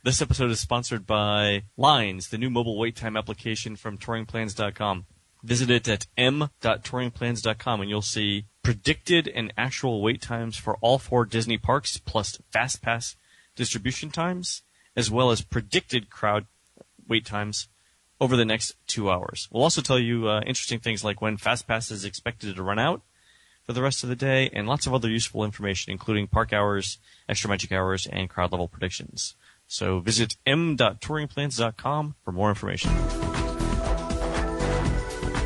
This episode is sponsored by Lines, the new mobile wait time application from touringplans.com. Visit it at m.touringplans.com and you'll see predicted and actual wait times for all 4 Disney parks, plus FastPass distribution times, as well as predicted crowd wait times over the next 2 hours. We'll also tell you interesting things like when FastPass is expected to run out for the rest of the day, and lots of other useful information, including park hours, extra magic hours, and crowd level predictions. So visit m.touringplans.com for more information.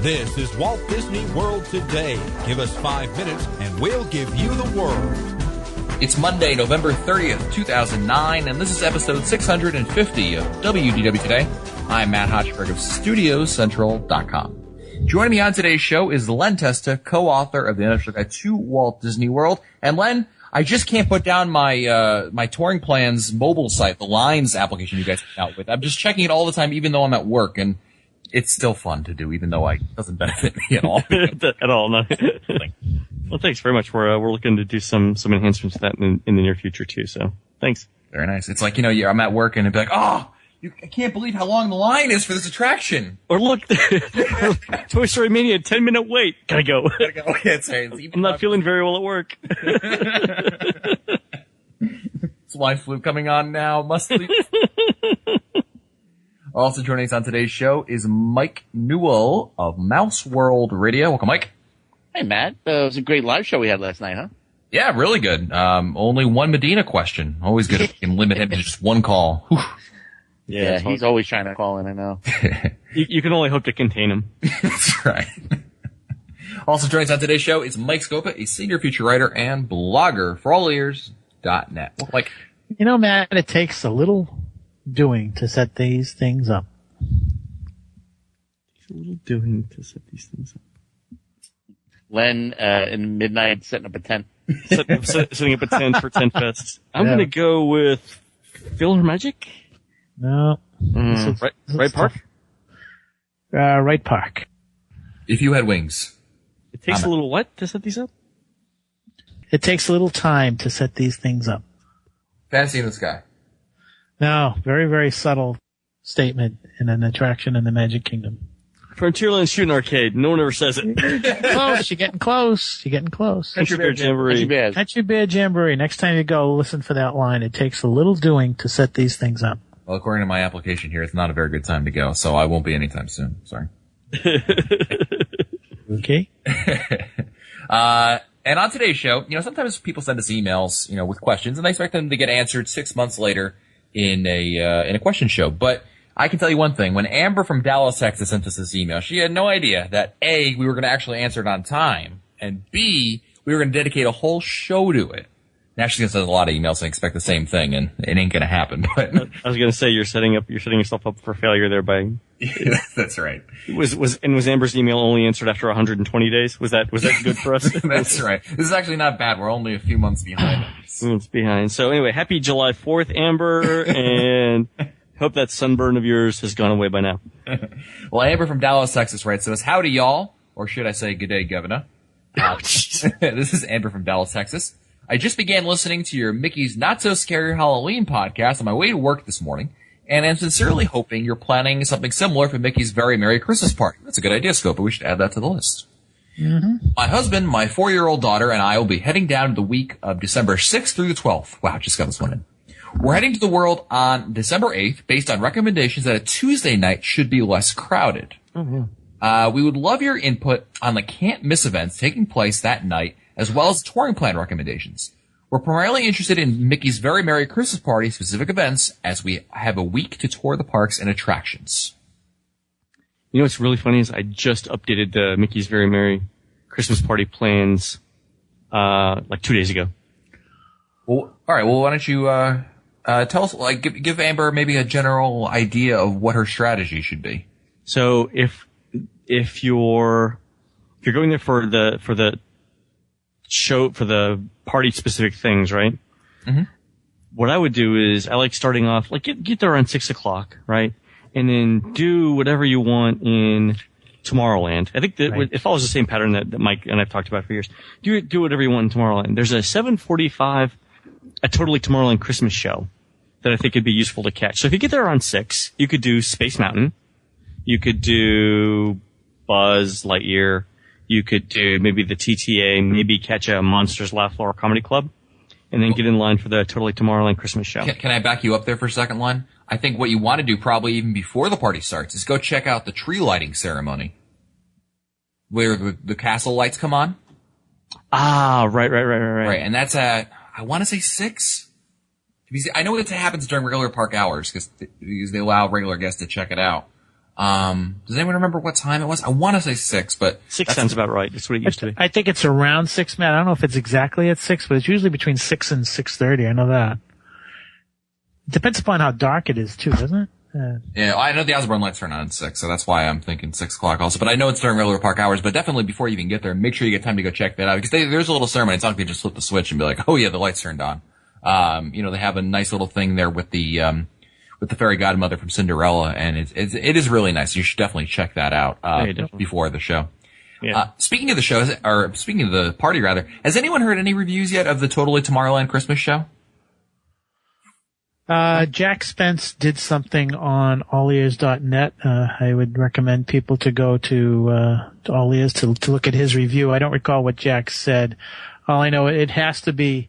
This is Walt Disney World Today. Give us 5 minutes and we'll give you the world. It's Monday, November 30th, 2009, and this is episode 650 of WDW Today. I'm Matt Hochberg of StudioCentral.com. Joining me on today's show is Len Testa, co-author of the Unofficial Guide to Walt Disney World. And Len, I just can't put down my my Touring Plans mobile site, the Lines application you guys came out with. I'm just checking it all the time, even though I'm at work, and it's still fun to do, even though it doesn't benefit me at all. At all, no. Well, thanks very much. We're looking to do some enhancements to that in the near future too. So thanks. Very nice. It's like, I'm at work and it'd be like, I can't believe how long the line is for this attraction. Or look, Toy Story Mania, 10-minute wait. Gotta go. Yeah, sorry. I'm not feeling very well at work. Swine flu coming on now. Must leave. Also joining us on today's show is Mike Newell of Mouse World Radio. Welcome, Mike. Hey, Matt. It was a great live show we had last night, huh? Yeah, really good. Only one Medina question. Always good if we can limit him to just one call. Whew. Yeah, he's always trying to call in, I know. You can only hope to contain him. That's right. Also joining us on today's show is Mike Scopa, a senior feature writer and blogger for allears.net. Like, Matt, it takes a little doing to set these things up. It's a little doing to set these things up. Len, in midnight, setting up a tent. Setting up a tent for Tent Fest. I'm going to go with PhilharMagic. No. Right Park? Right Park. If you had wings. It takes a little what to set these up? It takes a little time to set these things up. Fantasy in the Sky. No, very, very subtle statement in an attraction in the Magic Kingdom. Frontierland Shooting Arcade. No one ever says it. Close. You're getting close. You're getting close. Country Bear Jamboree. Country Bear Jamboree. Next time you go, listen for that line. It takes a little doing to set these things up. Well, according to my application here, it's not a very good time to go, so I won't be anytime soon. Sorry. Okay. And on today's show, sometimes people send us emails, with questions, and I expect them to get answered 6 months later in a question show. But I can tell you one thing. When Amber from Dallas, Texas sent us this email, she had no idea that A, we were going to actually answer it on time, and B, we were going to dedicate a whole show to it. Now she's going to send a lot of emails and expect the same thing, and it ain't going to happen. But I was going to say you're setting yourself up for failure there by. Yeah, that's right. Was Amber's email only answered after 120 days? Was that good for us? That's right. This is actually not bad. We're only a few months behind. Months behind. So anyway, happy July 4th, Amber, and hope that sunburn of yours has gone away by now. Well, Amber from Dallas, Texas writes to us, howdy y'all, or should I say good day, Governor. This is Amber from Dallas, Texas. I just began listening to your Mickey's Not So Scary Halloween podcast on my way to work this morning, and I'm sincerely hoping you're planning something similar for Mickey's Very Merry Christmas Party. That's a good idea, Scopa. We should add that to the list. Mm-hmm. My husband, my 4-year-old daughter, and I will be heading down the week of December 6th through the 12th. Wow, just got this one in. We're heading to the world on December 8th based on recommendations that a Tuesday night should be less crowded. Oh, yeah. We would love your input on the can't miss events taking place that night, as well as touring plan recommendations. We're primarily interested in Mickey's Very Merry Christmas Party specific events, as we have a week to tour the parks and attractions. What's really funny is I just updated the Mickey's Very Merry Christmas Party plans, 2 days ago. Well, alright, well, why don't you, tell us, give Amber maybe a general idea of what her strategy should be. So if you're going there for the show, for the party specific things, right? Mm-hmm. What I would do is I like starting off, get there around 6 o'clock, right? And then do whatever you want in Tomorrowland. I think that it follows the same pattern that Mike and I've talked about for years. Do whatever you want in Tomorrowland. There's a 7:45, a Totally Tomorrowland Christmas show that I think would be useful to catch. So if you get there around 6, you could do Space Mountain. You could do Buzz Lightyear. You could do maybe the TTA, maybe catch a Monsters Laugh Floor Comedy Club, and then get in line for the Totally Tomorrowland Christmas show. Can I back you up there for a second, Len? I think what you want to do probably even before the party starts is go check out the tree lighting ceremony where the castle lights come on. Ah, right. Right, and that's at, I want to say 6. I know it happens during regular park hours because they allow regular guests to check it out. Does anyone remember what time it was? I want to say 6, but 6 sounds about right. That's what it used to be. I think it's around 6, Matt. I don't know if it's exactly at 6, but it's usually between 6 and 6:30. I know that. Depends upon how dark it is too, doesn't it? Yeah, I know the Osborne lights turn on at 6, so that's why I'm thinking 6 o'clock also. But I know it's during regular park hours, but definitely before you even get there, make sure you get time to go check that out. Because there's a little ceremony. It's not like you just flip the switch and be like, oh yeah, the lights turned on. They have a nice little thing there with the fairy godmother from Cinderella, and it is really nice. You should definitely check that out, before the show. Yeah. Speaking of the show, or speaking of the party rather, has anyone heard any reviews yet of the Totally Tomorrowland Christmas show? Jack Spence did something on allears.net. I would recommend people to go to All Ears to look at his review. I don't recall what Jack said. All I know, it has to be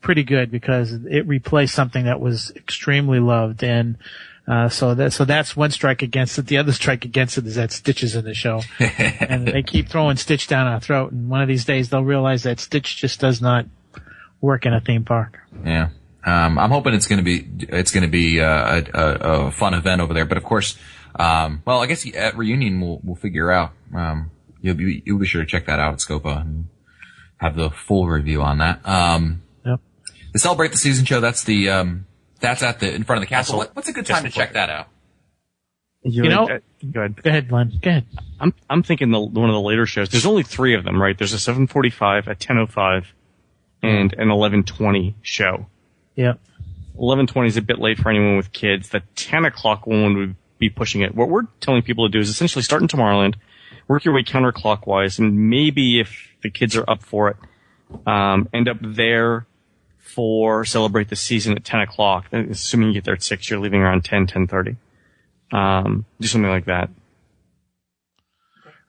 pretty good because it replaced something that was extremely loved, and so that's one strike against it. The other strike against it is that Stitch is in the show, and they keep throwing Stitch down our throat. And one of these days they'll realize that Stitch just does not work in a theme park. Yeah. I'm hoping it's going to be a fun event over there. But of course, I guess at Reunion we'll figure out. You'll be sure to check that out at Scopa and have the full review on that. Yep. The Celebrate the Season show, that's at in front of the castle. What's a good time to check that out? Go ahead, Len. Go ahead. I'm thinking one of the later shows. There's only 3 of them, right? There's a 7:45, a 10:05, and an 11:20 show. Yep. 11:20 is a bit late for anyone with kids. The 10 o'clock one would be pushing it. What we're telling people to do is essentially start in Tomorrowland, work your way counterclockwise, and maybe if the kids are up for it, end up there for Celebrate the Season at 10 o'clock. Assuming you get there at 6, you're leaving around 10:30. Do something like that.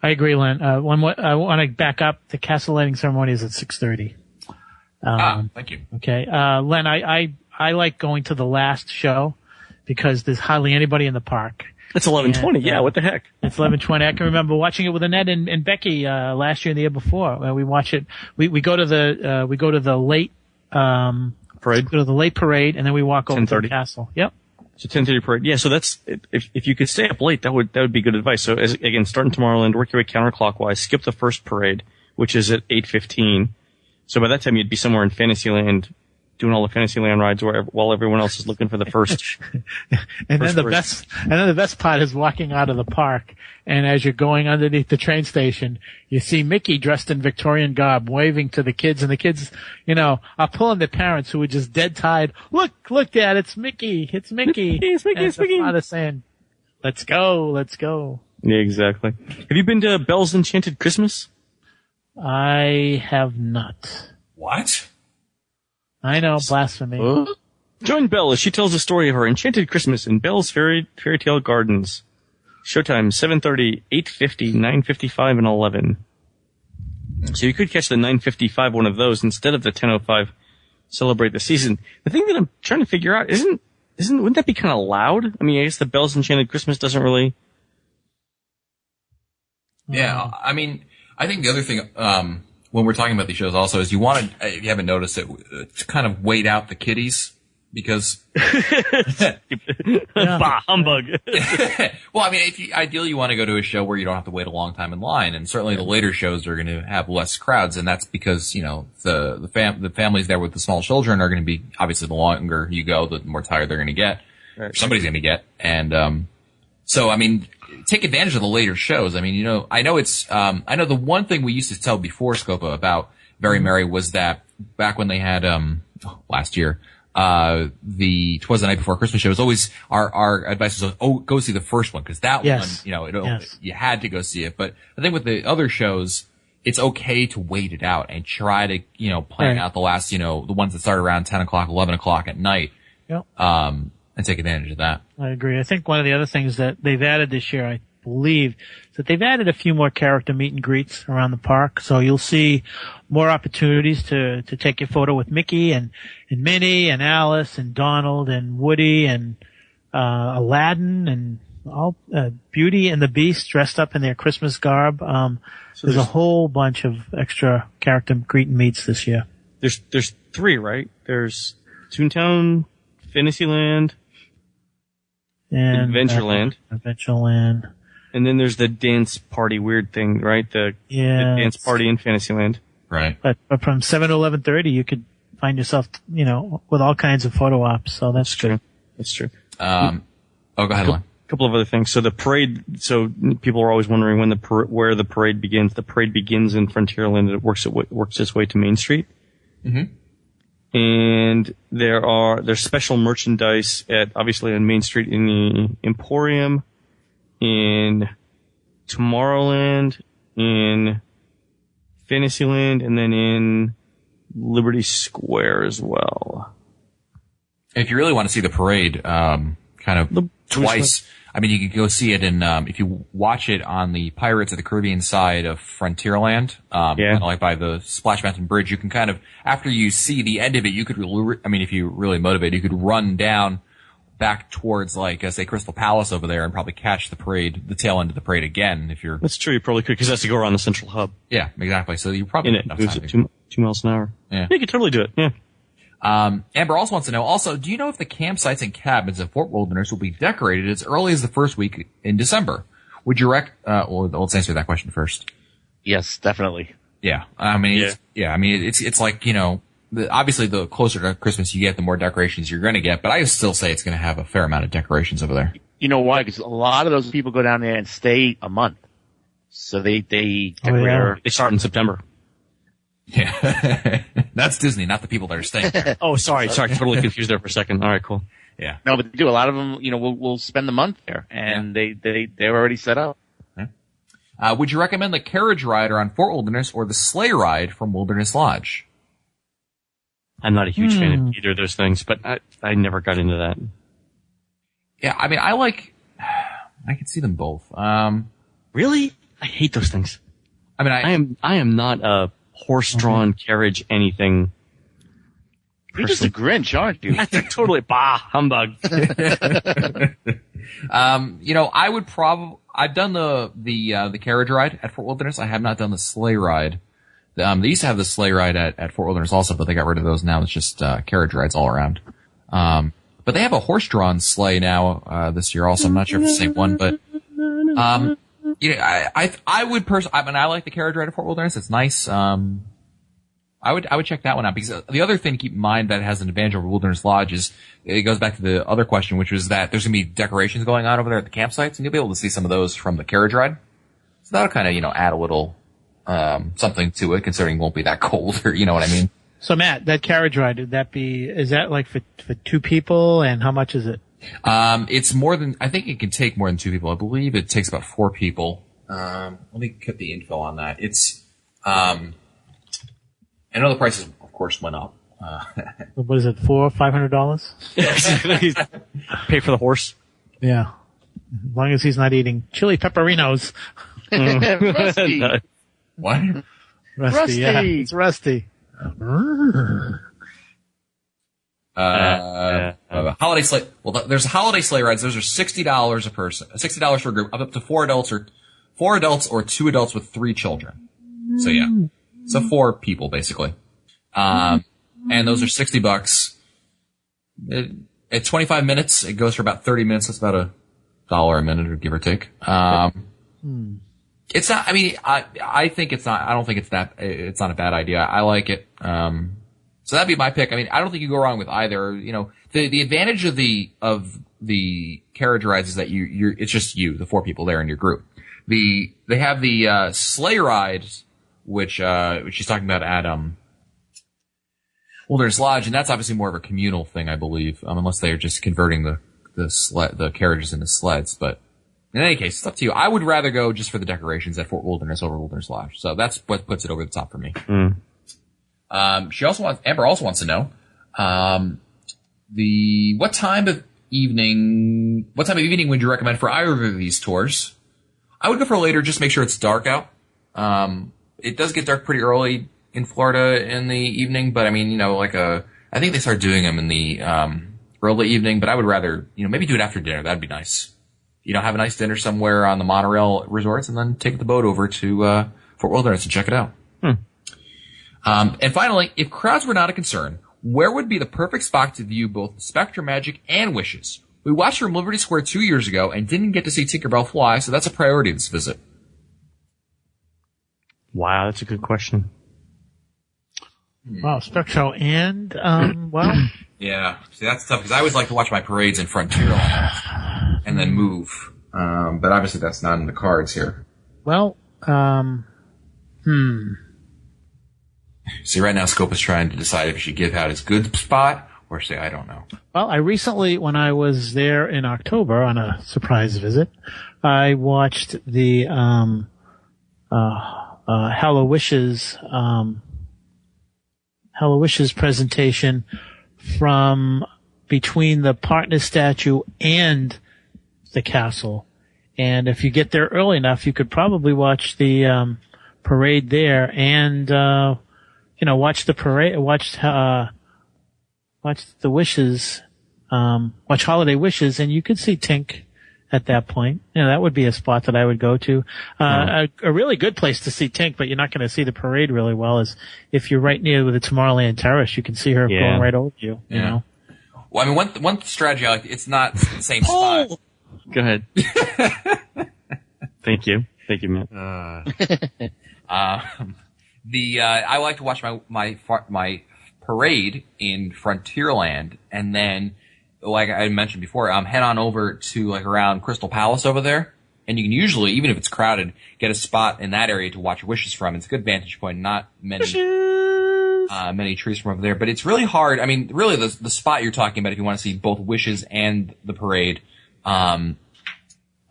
I agree, Len. I want to back up. The castle lighting ceremony is at 6:30. Thank you. Okay. Len, I like going to the last show because there's hardly anybody in the park. It's 11:20. Yeah, what the heck? It's 11:20. I can remember watching it with Annette and Becky last year and the year before. We watch it. We go to the late parade. Go to the late parade, and then we walk over to the castle. Yep. So 10:30 parade. Yeah. So that's if you could stay up late, that would be good advice. So again, start in Tomorrowland, work your way counterclockwise, skip the first parade, which is at 8:15. So by that time, you'd be somewhere in Fantasyland, doing all the Fantasyland rides while everyone else is looking for the first. And then the best part is walking out of the park, and as you're going underneath the train station, you see Mickey dressed in Victorian garb waving to the kids, and the kids, are pulling their parents who are just dead tired. Look, Dad, it's Mickey. It's Mickey. It's Mickey. And the father saying, let's go. Yeah, exactly. Have you been to Belle's Enchanted Christmas? I have not. What? I know, blasphemy. Join Belle as she tells the story of her enchanted Christmas in Belle's Fairy Tale Gardens. Showtime 7:30, 8:50, 9:55, and 11. So you could catch the 9:55 one of those instead of the 10:05 Celebrate the Season. The thing that I'm trying to figure out wouldn't that be kind of loud? I mean, I guess the Belle's Enchanted Christmas doesn't really. Yeah, I mean, I think the other thing, when we're talking about these shows also is you want to, if you haven't noticed it, to kind of wait out the kiddies because. Bah, humbug. Well, I mean, ideally you want to go to a show where you don't have to wait a long time in line, and certainly the later shows are going to have less crowds, and that's because, the families there with the small children are going to be, obviously the longer you go, the more tired they're going to get. Right. Somebody's going to get. And, so, I mean, take advantage of the later shows. I mean, I know the one thing we used to tell before Scopa about Very Merry was that back when they had, last year, the 'Twas the Night Before Christmas show was always, our advice was, go see the first one, cause that one, you had to go see it. But I think with the other shows, it's okay to wait it out and try to, plan out the last, the ones that start around 10 o'clock, 11 o'clock at night. Yep. And take advantage of that. I agree. I think one of the other things that they've added this year, I believe, is that they've added a few more character meet and greets around the park. So you'll see more opportunities to take your photo with Mickey and Minnie and Alice and Donald and Woody and Aladdin and all Beauty and the Beast dressed up in their Christmas garb. There's a whole bunch of extra character greet and meets this year. There's 3, right? There's Toontown, Fantasyland, and Adventureland. Adventureland. And then there's the dance party weird thing, right? The dance party in Fantasyland. Right. But from 7 to 11:30, you could find yourself, with all kinds of photo ops. So that's good. That's true. Go ahead, Lon. A couple of other things. So the parade. So people are always wondering where the parade begins. The parade begins in Frontierland. It works its way to Main Street. Mm-hmm. And there's special merchandise obviously on Main Street in the Emporium, in Tomorrowland, in Fantasyland, and then in Liberty Square as well. If you really want to see the parade, kind of twice, I mean, you could go see it if you watch it on the Pirates of the Caribbean side of Frontierland, kind of like by the Splash Mountain Bridge, you can kind of, after you see the end of it, you could, if you really motivate, you could run down back towards, say, Crystal Palace over there and probably catch the tail end of the parade again if you're... That's true, you probably could, because it has to go around the central hub. Yeah, exactly. So you probably... And it moves at 2 miles an hour. Yeah. You could totally do it, yeah. Amber also wants to know, do you know if the campsites and cabins at Fort Wilderness will be decorated as early as the first week in December? Would you let's answer that question first. Yes, definitely. Yeah. It's like, obviously the closer to Christmas you get, the more decorations you're going to get, but I still say it's going to have a fair amount of decorations over there. You know why? Because a lot of those people go down there and stay a month. So they decorate. They start in September. Yeah. That's Disney, not the people that are staying there. Oh, sorry. Totally confused there for a second. All right, cool. Yeah. No, but they do. A lot of them, will spend the month there, and they're already set up. Yeah. Would you recommend the carriage ride around Fort Wilderness or the sleigh ride from Wilderness Lodge? I'm not a huge fan of either of those things, but I never got into that. Yeah, I mean, I can see them both. Really? I hate those things. I mean, I am not a horse-drawn carriage anything. You're just a Grinch, aren't you? Totally. Bah, humbug. I would I've done the carriage ride at Fort Wilderness. I have not done the sleigh ride. They used to have the sleigh ride at Fort Wilderness also, but they got rid of those now. It's just carriage rides all around. But they have a horse-drawn sleigh now this year also. I'm not sure if it's the same one, but I would personally. I mean, I like the carriage ride at Fort Wilderness. It's nice. I would check that one out, because the other thing to keep in mind that has an advantage over Wilderness Lodge is it goes back to the other question, which was that there's going to be decorations going on over there at the campsites, and you'll be able to see some of those from the carriage ride. So that'll kind of add a little something to it, considering it won't be that cold, or you know what I mean. So Matt, that carriage ride, is that like for 2 people, and how much is it? It's more than, I think it can take more than 2 people. I believe it takes about 4 people. Let me get the info on that. It's, I know the prices, of course, went up. What is it, $500? Pay for the horse. Yeah. As long as he's not eating chili pepperinos. Rusty. What? Rusty, yeah. It's Rusty. Holiday sleigh. Well, there's holiday sleigh rides. Those are $60 a person. $60 for a group, up to 4 adults or 2 adults with 3 children. So yeah. So 4 people basically. And those are $60. At 25 minutes, it goes for about 30 minutes. That's about $1 a minute, or give or take. It's not, I mean, I think it's not, I don't think it's not a bad idea. I like it. So that'd be my pick. I mean, I don't think you go wrong with either. The advantage of the carriage rides is that it's just you, the 4 people there in your group. They have the, sleigh rides, which she's talking about at, Wilderness Lodge, and that's obviously more of a communal thing, I believe, unless they're just converting the carriages into sleds. But In any case, it's up to you. I would rather go just for the decorations at Fort Wilderness over Wilderness Lodge. So that's what puts it over the top for me. Amber also wants to know, what time of evening would you recommend for either of these tours? I would go for later, just make sure it's dark out. It does get dark pretty early in Florida in the evening, but I mean, I think they start doing them in the, early evening, but I would rather, maybe do it after dinner. That'd be nice. Have a nice dinner somewhere on the monorail resorts and then take the boat over to, Fort Wilderness and check it out. And finally, if crowds were not a concern, where would be the perfect spot to view both Spectrum Magic and Wishes? We watched from Liberty Square 2 years ago and didn't get to see Tinkerbell fly, so that's a priority this visit. Wow, that's a good question. Wow, Spectro and, Yeah, see, that's tough, because I always like to watch my parades in Frontierland and then move. But obviously that's not in the cards here. See, right now Scope is trying to decide if he should give out his good spot or say, I don't know. Well, I recently, when I was there in October on a surprise visit, I watched the Hallowishes presentation from between the partner statue and the castle. And if you get there early enough, you could probably watch the parade there and watch the parade, watch the Wishes, watch Holiday Wishes, and you could see Tink at that point. That would be a spot that I would go to. A really good place to see Tink, but you're not going to see the parade really well, is if you're right near the Tomorrowland Terrace, you can see her going right over you, you know. Well, I mean, one strategy I like, it's not the same spot. Go ahead. Thank you, Matt. I like to watch my parade in Frontierland, and then, like I mentioned before, head on over to around Crystal Palace over there, and you can usually, even if it's crowded, get a spot in that area to watch Wishes from. It's a good vantage point, not many trees from over there, but it's really hard. I mean, really the spot you're talking about, if you want to see both Wishes and the parade, and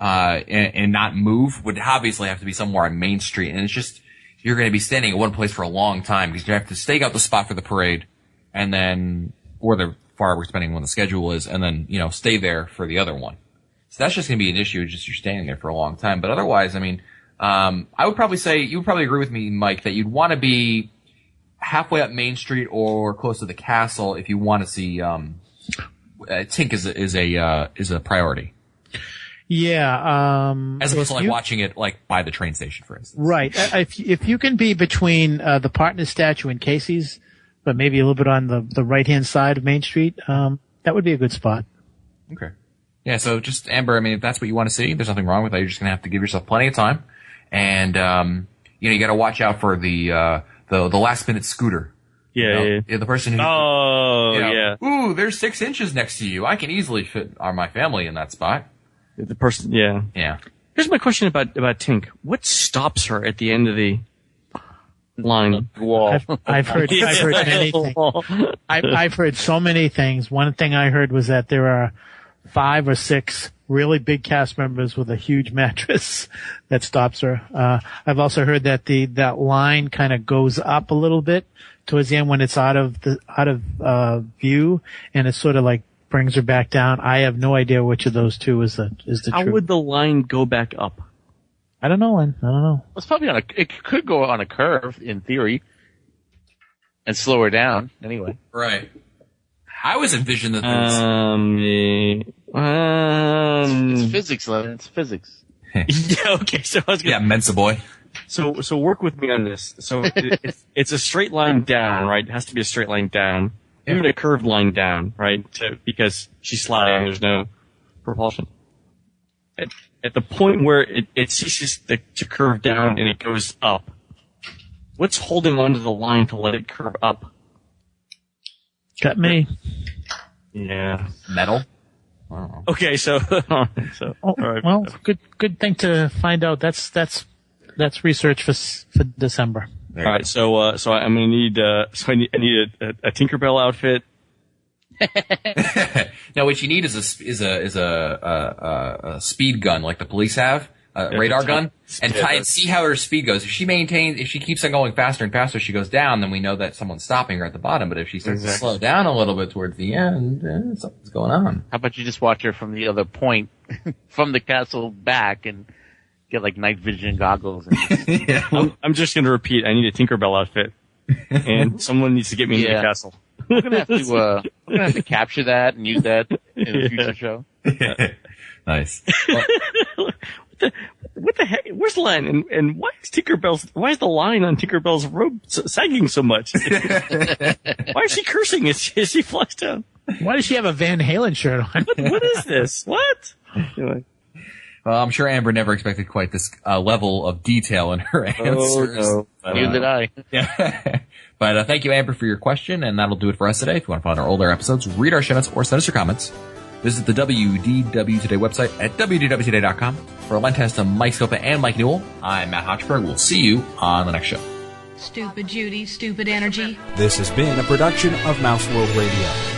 not move, would obviously have to be somewhere on Main Street, and it's just, you're going to be standing at one place for a long time because you have to stake out the spot for the parade, and then, or the fireworks, depending on when the schedule is, and then, stay there for the other one. So that's just going to be an issue, just you're standing there for a long time. But otherwise, I mean, I would probably say, you would probably agree with me, Mike, that you'd want to be halfway up Main Street or close to the castle if you want to see, Tink is a priority. Yeah, as opposed to watching it by the train station, for instance. Right. If you can be between the partner statue and Casey's, but maybe a little bit on the right hand side of Main Street, that would be a good spot. Okay. Yeah. So just Amber, I mean, if that's what you want to see, there's nothing wrong with that. You're just gonna have to give yourself plenty of time, and you got to watch out for the last minute scooter. Yeah, yeah. The person who. Yeah. Ooh, there's 6 inches next to you. I can easily fit my family in that spot. The person, yeah. Yeah. Here's my question about Tink. What stops her at the end of the line? Wall. I've heard many things. I've heard so many things. One thing I heard was that there are 5 or 6 really big cast members with a huge mattress that stops her. I've also heard that that line kind of goes up a little bit towards the end when it's out of view, and it's sort of brings her back down. I have no idea which of those two is the How truth. would the line go back up? I don't know, Lynn. I don't know. It's probably it could go on a curve in theory and slow her down anyway. Right. I always envisioned that It's physics, Lynn. It's physics. Yeah, okay, so I was gonna... Yeah, Mensa boy. So work with me on this. So it's a straight line down, right? It has to be a straight line down. Even a curved line down, right? Because she's sliding, there's no propulsion. At the point where it ceases to curve down and it goes up, what's holding onto the line to let it curve up? Got me. Yeah. Metal? Okay, so all right. Well, good thing to find out. That's research for December. All right, so I'm gonna need I need a Tinkerbell outfit. Now, what you need is a speed gun like the police have, a radar gun, and see how her speed goes. If she keeps on going faster and faster, she goes down, then we know that someone's stopping her at the bottom. But if she starts to slow down a little bit towards the end, something's going on. How about you just watch her from the other point, from the castle back, and get like night vision goggles? And I'm just going to repeat. I need a Tinkerbell outfit, and someone needs to get me into the castle. We're gonna have to capture that and use that in a future show. Nice. What the heck? Where's the line? And why is the line on Tinkerbell's robe sagging so much? Why is she cursing as she flies down? Why does she have a Van Halen shirt on? What is this? What? Anyway. Well, I'm sure Amber never expected quite this level of detail in her answers. Oh, no. Neither did I. Yeah. But thank you, Amber, for your question, and that'll do it for us today. If you want to find our older episodes, read our show notes, or send us your comments, visit the WDW Today website at WDWToday.com. For Len Testa, Mike Scopa, and Mike Newell, I'm Matt Hochberg. We'll see you on the next show. Stupid Judy, stupid energy. This has been a production of Mouse World Radio.